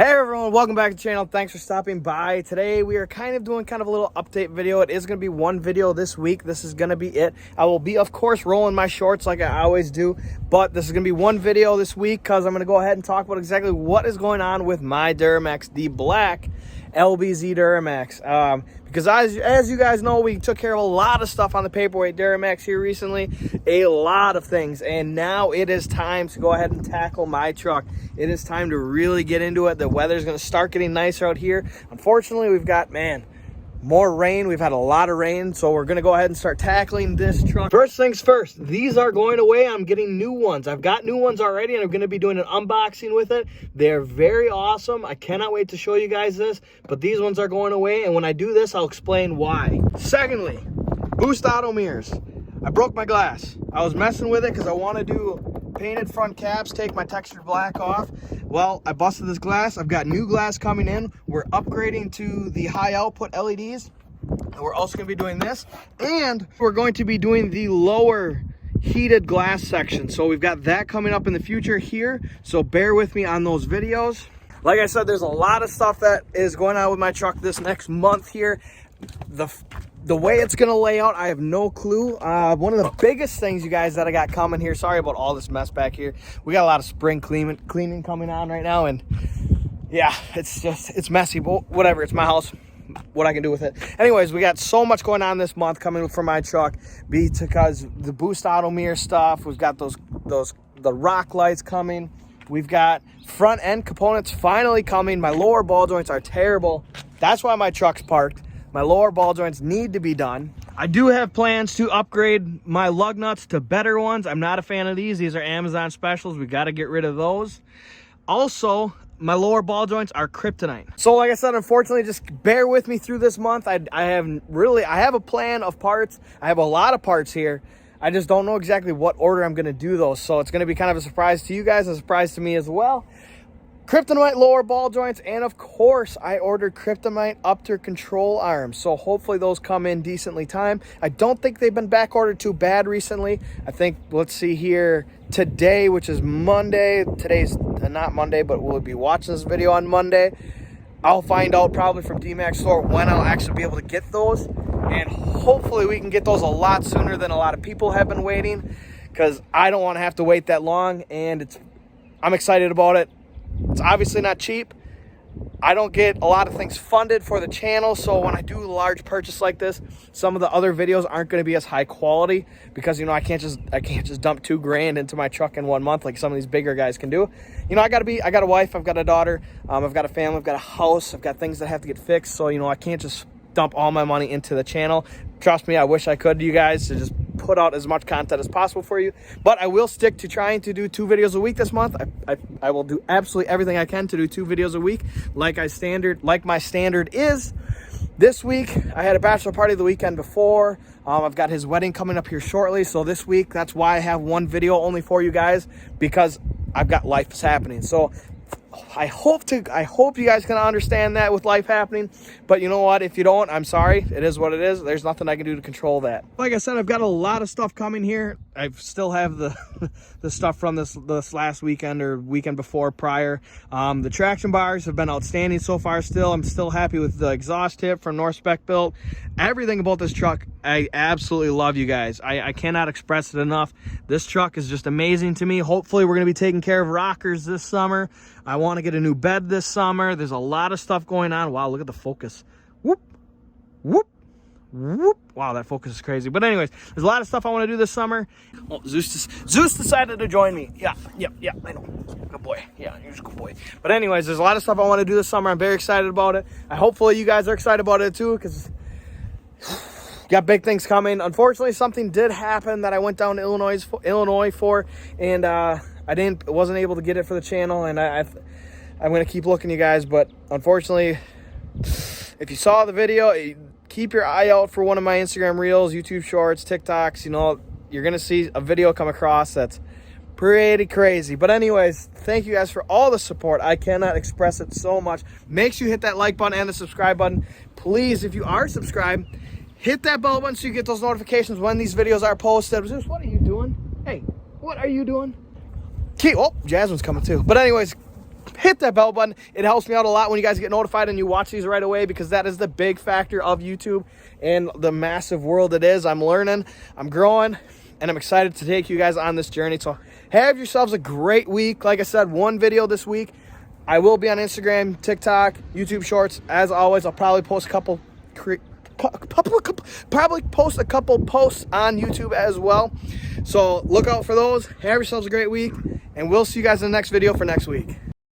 Hey everyone, welcome back to the channel. Thanks for stopping by. Today we are doing a little update video. It is going to be one video this week. This is going to be it. I will be, of course, rolling my shorts like I always do, but this is going to be one video this week because I'm going to go ahead and talk about exactly what is going on with my Duramax, the black LBZ Duramax. Because as you guys know, we took care of a lot of stuff on the paperweight Duramax here recently, a lot of things, and now it is time to go ahead and tackle my truck. It is time to really get into it. The weather's going to start getting nicer out here. Unfortunately, we've got, more rain. We've had a lot of rain, so we're going to go ahead and start tackling this truck. First things first, these are going away. I'm getting new ones. I've got new ones already, and I'm going to be doing an unboxing with it. They're very awesome. I cannot wait to show you guys this, but these ones are going away, and when I do this, I'll explain why. Secondly, boost auto mirrors. I broke my glass. I was messing with it because I want to do painted front caps, take my textured black off. Well, I busted this glass. I've got new glass coming in. We're upgrading to the high output LEDs. And we're also going to be doing this. And we're going to be doing the lower heated glass section. So we've got that coming up in the future here. So bear with me on those videos. Like I said, there's a lot of stuff that is going on with my truck this next month here. The way it's gonna lay out, I have no clue. One of the biggest things, you guys, that I got coming here, sorry about all this mess back here, we got a lot of spring cleaning coming on right now, and yeah, it's messy, but whatever, it's my house, what I can do with it. Anyways, we got so much going on this month coming for my truck, because the boost auto mirror stuff, we've got the rock lights coming, we've got front end components finally coming. My lower ball joints are terrible. That's why my truck's parked. My lower ball joints need to be done. I do have plans to upgrade my lug nuts to better ones. I'm not a fan of these. These are Amazon specials. We got to get rid of those. Also, my lower ball joints are Kryptonite. So like I said, unfortunately, just bear with me through this month. I have a plan of parts. I have a lot of parts here. I just don't know exactly what order I'm going to do those. So it's going to be kind of a surprise to you guys, a surprise to me as well. Kryptonite lower ball joints, and of course I ordered Kryptonite up to control arms, so hopefully those come in decently time. I don't think they've been back ordered too bad recently. I think, let's see here, today, which is Monday, today's not Monday, but we'll be watching this video on Monday. I'll find out probably from D-Max store when I'll actually be able to get those, and hopefully we can get those a lot sooner than a lot of people have been waiting, because I don't want to have to wait that long, and I'm excited about it. It's obviously not cheap. I don't get a lot of things funded for the channel, so when I do a large purchase like this, some of the other videos aren't going to be as high quality because, I can't just dump $2,000 into my truck in 1 month like some of these bigger guys can do. I got a wife, I've got a daughter, I've got a family, I've got a house, I've got things that have to get fixed, so I can't just dump all my money into the channel. Trust me, I wish I could, you guys, to just put out as much content as possible for you, but I will stick to trying to do 2 videos a week this month. I will do absolutely everything I can to do 2 videos a week like my standard is. This week I had a bachelor party the weekend before. I've got his wedding coming up here shortly, so this week that's why I have 1 video only for you guys, because I've got life happening. So I hope you guys can understand that with life happening, but you know what, if you don't, I'm sorry, it is what it is. There's nothing I can do to control that. Like I said, I've got a lot of stuff coming here. I still have the stuff from this last weekend or weekend before prior. The traction bars have been outstanding so far. I'm still happy with the exhaust tip from North Spec built. Everything about this truck, I absolutely love, you guys. I cannot express it enough. This truck is just amazing to me. Hopefully we're going to be taking care of rockers this summer. I want to get a new bed this summer. There's a lot of stuff going on. Wow, look at the focus. Whoop, whoop, whoop. Wow, that focus is crazy. But anyways, there's a lot of stuff I want to do this summer. Oh, Zeus decided to join me. Yeah, I know. Good boy. Yeah, you're a good boy. But anyways, there's a lot of stuff I want to do this summer. I'm very excited about it. Hopefully you guys are excited about it too, because got big things coming. Unfortunately, something did happen that I went down to Illinois for, and I wasn't able to get it for the channel, and I'm going to keep looking, you guys, but unfortunately, if you saw the video, keep your eye out for one of my Instagram reels, YouTube shorts, TikToks. You're going to see a video come across that's pretty crazy. But anyways, thank you guys for all the support. I cannot express it so much. Make sure you hit that like button and the subscribe button. Please, if you are subscribed, hit that bell button so you get those notifications when these videos are posted. Zeus, what are you doing? Hey, what are you doing? Oh, Jasmine's coming too. But anyways, hit that bell button. It helps me out a lot when you guys get notified and you watch these right away, because that is the big factor of YouTube and the massive world it is. I'm learning, I'm growing, and I'm excited to take you guys on this journey. So have yourselves a great week. Like I said, one video this week. I will be on Instagram, TikTok, YouTube Shorts. As always, I'll probably post a couple posts on YouTube as well. So look out for those. Have yourselves a great week, and we'll see you guys in the next video for next week.